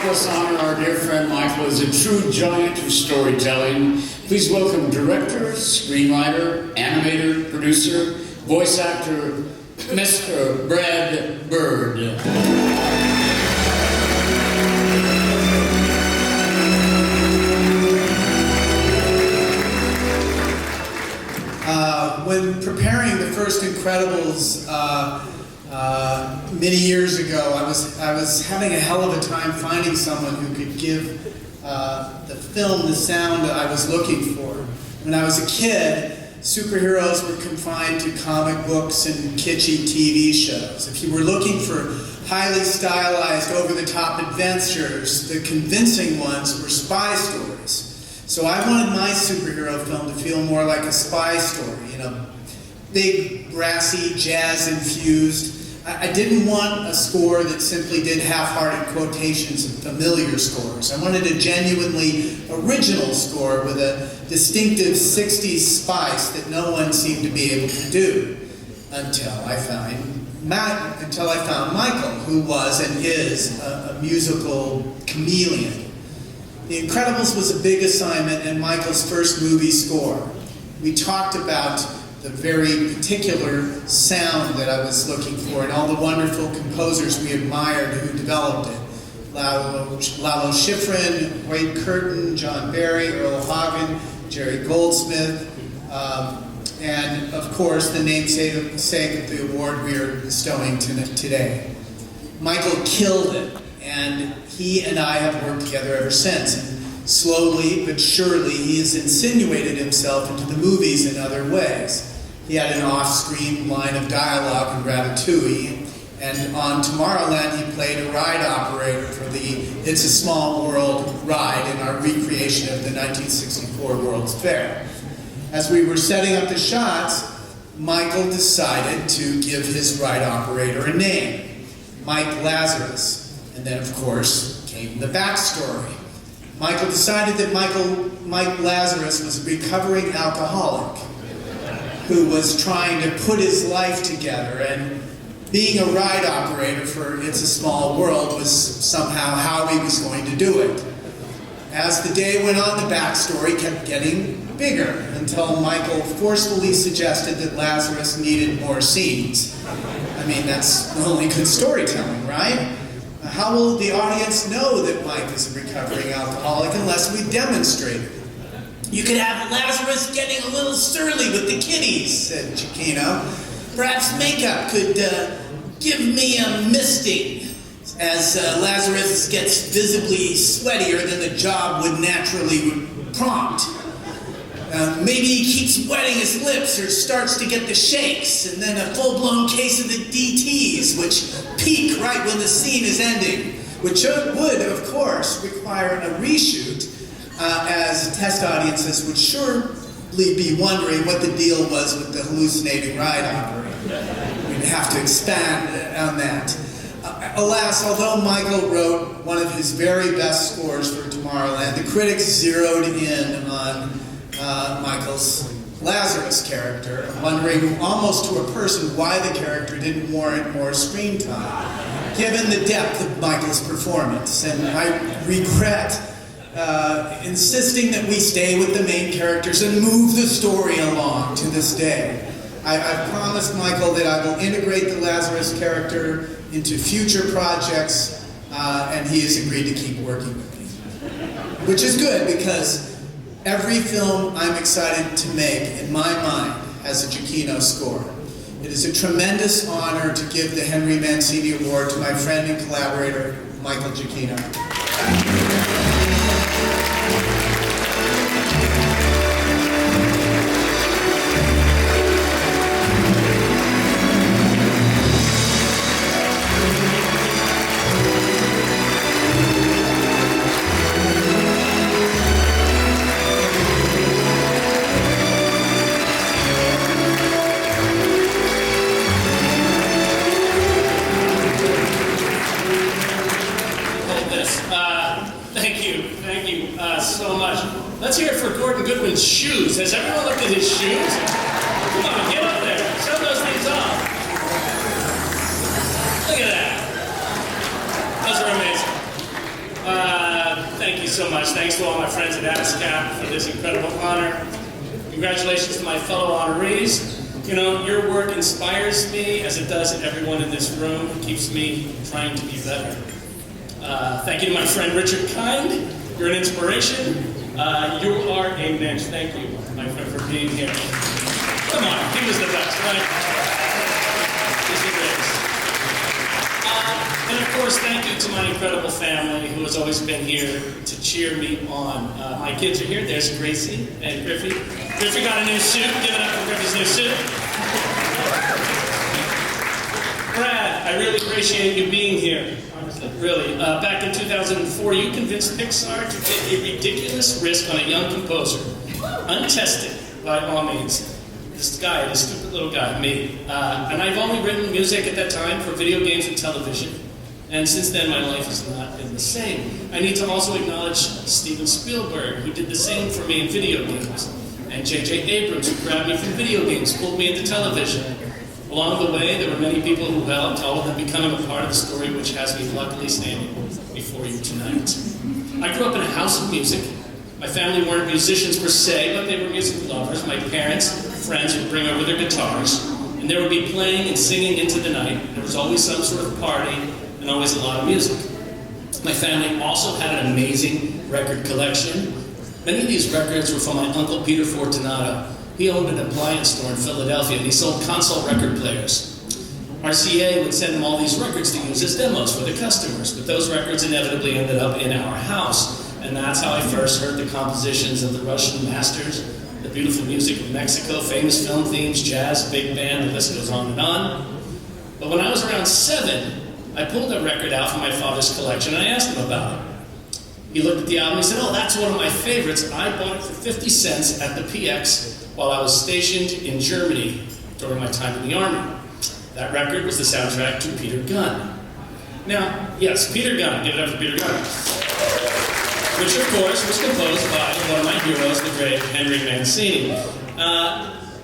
us honor our dear friend Michael as a true giant of storytelling. Please welcome director, screenwriter, animator, producer, voice actor, Mr. Brad Bird. When preparing the first Incredibles many years ago, I was having a hell of a time finding someone who could give the film the sound that I was looking for. When I was a kid, superheroes were confined to comic books and kitschy TV shows. If you were looking for highly stylized, over-the-top adventures, the convincing ones were spy stories. So I wanted my superhero film to feel more like a spy story, you know, big, brassy, jazz-infused. I didn't want a score that simply did half-hearted quotations of familiar scores. I wanted a genuinely original score with a distinctive 60s spice that no one seemed to be able to do until I found Michael, who was and is a musical chameleon. The Incredibles was a big assignment and Michael's first movie score. We talked about the very particular sound that I was looking for and all the wonderful composers we admired who developed it. Lalo Schifrin, Wade Curtin, John Barry, Earl Hagen, Jerry Goldsmith, and of course the namesake of the award we are bestowing today. Michael killed it, and he and I have worked together ever since. And slowly but surely, he has insinuated himself into the movies in other ways. He had an off-screen line of dialogue in Ratatouille, and on Tomorrowland he played a ride operator for the It's a Small World ride in our recreation of the 1964 World's Fair. As we were setting up the shots, Michael decided to give his ride operator a name, Mike Lazarus. And then, of course, came the backstory. Michael decided that Mike Lazarus was a recovering alcoholic who was trying to put his life together, and being a ride operator for It's a Small World was somehow how he was going to do it. As the day went on, the backstory kept getting bigger until Michael forcefully suggested that Lazarus needed more scenes. I mean, that's only good storytelling, right? How will the audience know that Mike is a recovering alcoholic unless we demonstrate it? You could have Lazarus getting a little surly with the kiddies, said Giacchino. Perhaps makeup could give me a misting as Lazarus gets visibly sweatier than the job would naturally prompt. Maybe he keeps wetting his lips or starts to get the shakes, and then a full-blown case of the DTs, which peak right when the scene is ending, which would, of course, require a reshoot, as test audiences would surely be wondering what the deal was with the hallucinating ride operator. We'd have to expand on that. Alas, although Michael wrote one of his very best scores for Tomorrowland, the critics zeroed in on Michael's Lazarus character, wondering almost to a person why the character didn't warrant more screen time, given the depth of Michael's performance. And I regret insisting that we stay with the main characters and move the story along to this day. I've promised Michael that I will integrate the Lazarus character into future projects, and he has agreed to keep working with me. Which is good, because every film I'm excited to make, in my mind, has a Giacchino score. It is a tremendous honor to give the Henry Mancini Award to my friend and collaborator, Michael Giacchino. So much. Let's hear it for Gordon Goodwin's shoes. Has everyone looked at his shoes? Come on, get up there. Show those things off. Look at that. Those are amazing. Thank you so much. Thanks to all my friends at ASCAP for this incredible honor. Congratulations to my fellow honorees. You know, your work inspires me, as it does everyone in this room. It keeps me trying to be better. Thank you to my friend Richard Kind. You're an inspiration. You are a mensch. Thank you, my friend, for being here. Come on, he was the best, right? He's the greatest. And of course, thank you to my incredible family who has always been here to cheer me on. My kids are here. There's Gracie and Griffey. Griffey got a new suit. Give it up for Griffey's new suit. Brad, I really appreciate you being here. Honestly, really. Back in 2004, you convinced Pixar to take a ridiculous risk on a young composer. Untested, by all means. This guy, this stupid little guy, me. And I've only written music at that time for video games and television. And since then, my life has not been the same. I need to also acknowledge Steven Spielberg, who did the same for me in video games. And J.J. Abrams, who grabbed me from video games, pulled me into television. Along the way, there were many people who helped, all of them becoming a part of the story, which has me luckily standing before you tonight. I grew up in a house of music. My family weren't musicians per se, but they were music lovers. My parents, friends would bring over their guitars, and there would be playing and singing into the night. There was always some sort of party, and always a lot of music. My family also had an amazing record collection. Many of these records were from my uncle Peter Fortunato. He owned an appliance store in Philadelphia, and he sold console record players. RCA would send him all these records to use as demos for the customers, but those records inevitably ended up in our house. And that's how I first heard the compositions of the Russian masters, the beautiful music of Mexico, famous film themes, jazz, big band, the list goes on and on. But when I was around 7, I pulled a record out from my father's collection and I asked him about it. He looked at the album and he said, "Oh, that's one of my favorites. I bought it for 50 cents at the PX while I was stationed in Germany during my time in the Army." That record was the soundtrack to Peter Gunn. Now, yes, Peter Gunn, give it up for Peter Gunn. Which, of course, was composed by one of my heroes, the great Henry Mancini.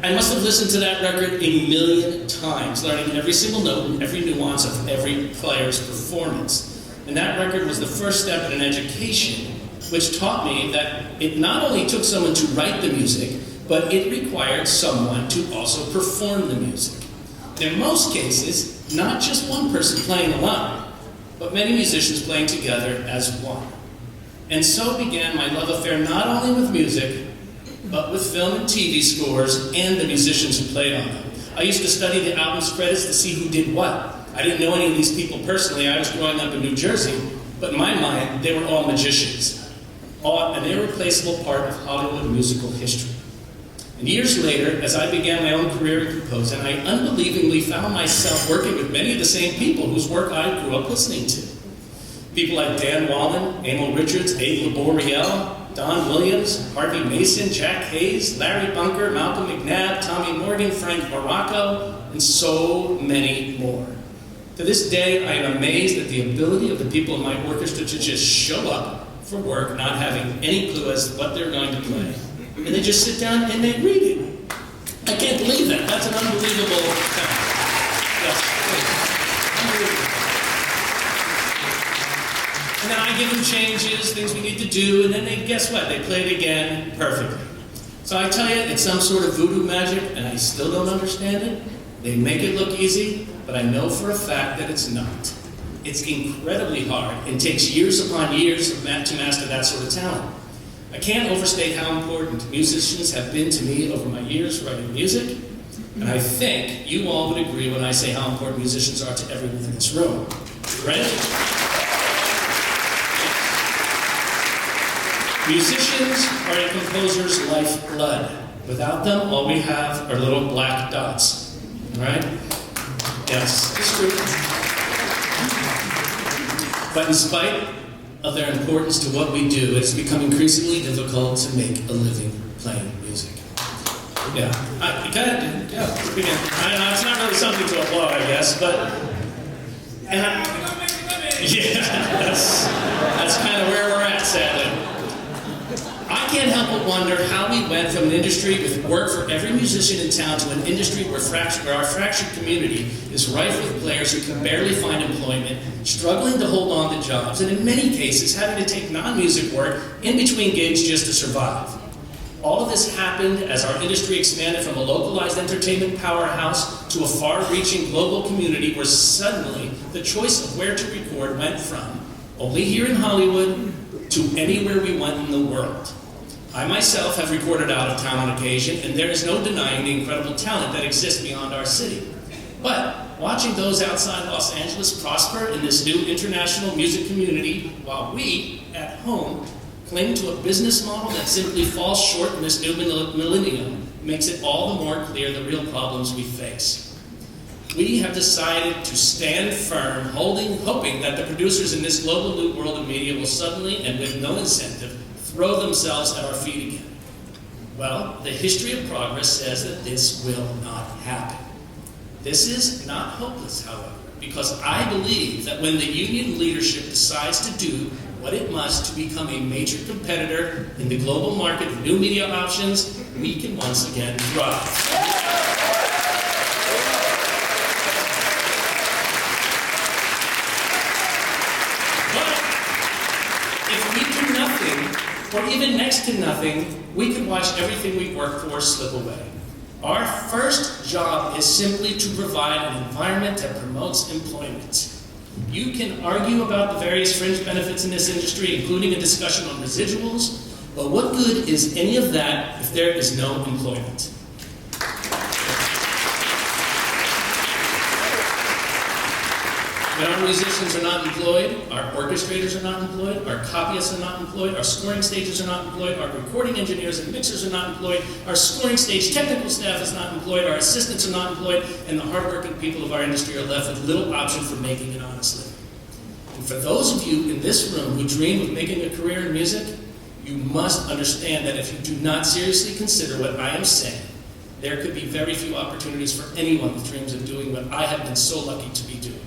I must have listened to that record a million times, learning every single note and every nuance of every player's performance. And that record was the first step in an education which taught me that it not only took someone to write the music, but it required someone to also perform the music. And in most cases, not just one person playing alone, but many musicians playing together as one. And so began my love affair not only with music, but with film and TV scores and the musicians who played on them. I used to study the album's credits to see who did what. I didn't know any of these people personally. I was growing up in New Jersey, but in my mind, they were all magicians, an irreplaceable part of Hollywood musical history. And years later, as I began my own career in composing, I unbelievably found myself working with many of the same people whose work I grew up listening to. People like Dan Wallin, Emil Richards, Abe Laboriel, Don Williams, Harvey Mason, Jack Hayes, Larry Bunker, Malcolm McNabb, Tommy Morgan, Frank Morocco, and so many more. To this day, I am amazed at the ability of the people in my orchestra to just show up for work, not having any clue as to what they're going to play. And they just sit down and they read it. I can't believe that. That's an unbelievable thing. Yes, unbelievable. And then I give them changes, things we need to do, and then they, guess what? They play it again perfectly. So I tell you, it's some sort of voodoo magic, and I still don't understand it. They make it look easy, but I know for a fact that it's not. It's incredibly hard and takes years upon years to master that sort of talent. I can't overstate how important musicians have been to me over my years writing music, and I think you all would agree when I say how important musicians are to everyone in this room. Right? Musicians are a composer's lifeblood. Without them, all we have are little black dots. All right? Yes, it's true. But in spite of their importance to what we do, it's become increasingly difficult to make a living playing music. Yeah, I know it's not really something to applaud, I guess, but yeah, that's kind of where we're at, sadly. I can't help but wonder how we went from an industry with work for every musician in town to an industry where our fractured community is rife with players who can barely find employment, struggling to hold on to jobs, and in many cases having to take non-music work in between gigs just to survive. All of this happened as our industry expanded from a localized entertainment powerhouse to a far-reaching global community where suddenly the choice of where to record went from only here in Hollywood to anywhere we went in the world. I myself have recorded out of town on occasion, and there is no denying the incredible talent that exists beyond our city. But watching those outside Los Angeles prosper in this new international music community, while we, at home, cling to a business model that simply falls short in this new millennium, makes it all the more clear the real problems we face. We have decided to stand firm, hoping that the producers in this global new world of media will suddenly, and with no incentive, throw themselves at our feet again. Well, the history of progress says that this will not happen. This is not hopeless, however, because I believe that when the union leadership decides to do what it must to become a major competitor in the global market of new media options, we can once again thrive. Or even next to nothing, we could watch everything we work for slip away. Our first job is simply to provide an environment that promotes employment. You can argue about the various fringe benefits in this industry, including a discussion on residuals, but what good is any of that if there is no employment? When our musicians are not employed, our orchestrators are not employed, our copyists are not employed, our scoring stages are not employed, our recording engineers and mixers are not employed, our scoring stage technical staff is not employed, our assistants are not employed, and the hardworking people of our industry are left with little option for making an honest living. And for those of you in this room who dream of making a career in music, you must understand that if you do not seriously consider what I am saying, there could be very few opportunities for anyone with dreams of doing what I have been so lucky to be doing.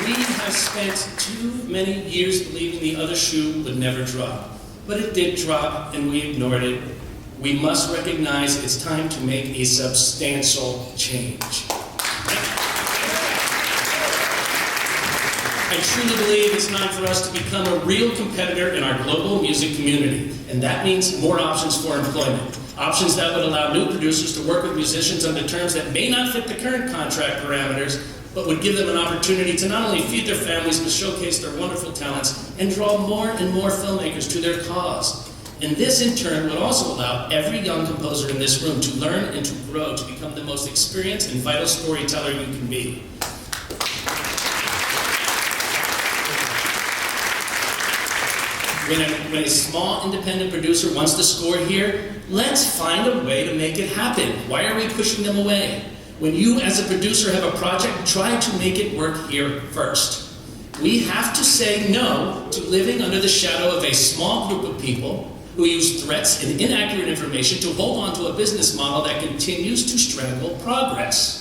We have spent too many years believing the other shoe would never drop. But it did drop, and we ignored it. We must recognize it's time to make a substantial change. I truly believe it's time for us to become a real competitor in our global music community, and that means more options for employment. Options that would allow new producers to work with musicians under terms that may not fit the current contract parameters, but would give them an opportunity to not only feed their families, but showcase their wonderful talents and draw more and more filmmakers to their cause. And this, in turn, would also allow every young composer in this room to learn and to grow to become the most experienced and vital storyteller you can be. When a small independent producer wants to score here, let's find a way to make it happen. Why are we pushing them away? When you as a producer have a project, try to make it work here first. We have to say no to living under the shadow of a small group of people who use threats and inaccurate information to hold on to a business model that continues to strangle progress.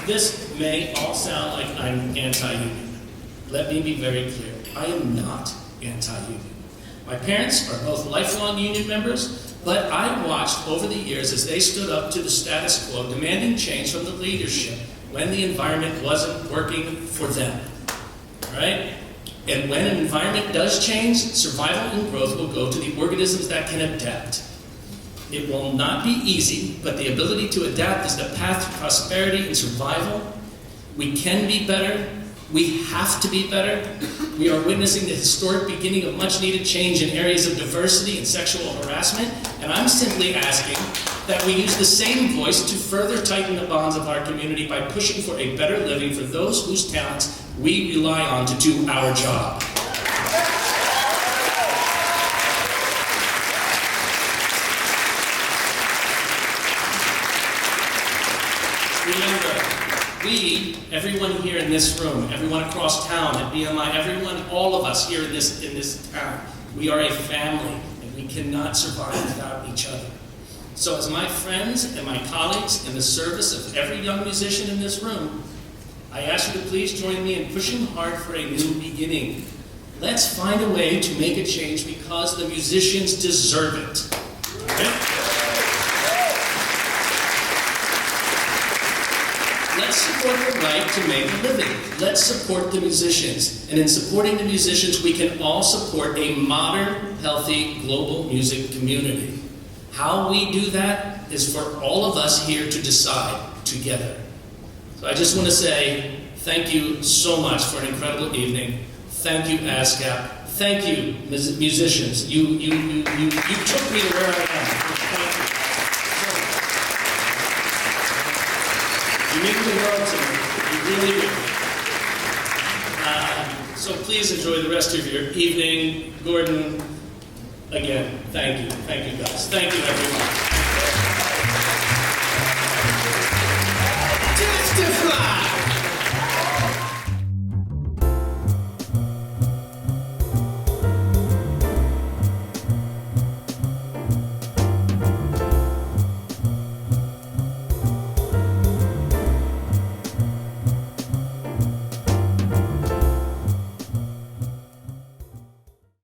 This may all sound like I'm anti-union. Let me be very clear. I am not anti-union. My parents are both lifelong union members, but I watched over the years as they stood up to the status quo, demanding change from the leadership when the environment wasn't working for them. Right? And when an environment does change, survival and growth will go to the organisms that can adapt. It will not be easy, but the ability to adapt is the path to prosperity and survival. We can be better. We have to be better. We are witnessing the historic beginning of much-needed change in areas of diversity and sexual harassment, and I'm simply asking that we use the same voice to further tighten the bonds of our community by pushing for a better living for those whose talents we rely on to do our job. Remember, we, everyone here in this room, everyone across town at BMI, everyone, all of us here in this town, we are a family, and We cannot survive without each other. So as my friends and my colleagues in the service of every young musician in this room, I ask you to please join me in pushing hard for a new beginning. Let's find a way to make a change because the musicians deserve it. Okay? Let's support the right to make a living. Let's support the musicians. And in supporting the musicians, we can all support a modern, healthy, global music community. How we do that is for all of us here to decide together. So I just want to say thank you so much for an incredible evening. Thank you, ASCAP. Thank you, musicians. You took me to where I am. Thank you. You mean the world to me. You really do. So please enjoy the rest of your evening. Gordon, again, thank you. Thank you, guys. Thank you, everyone.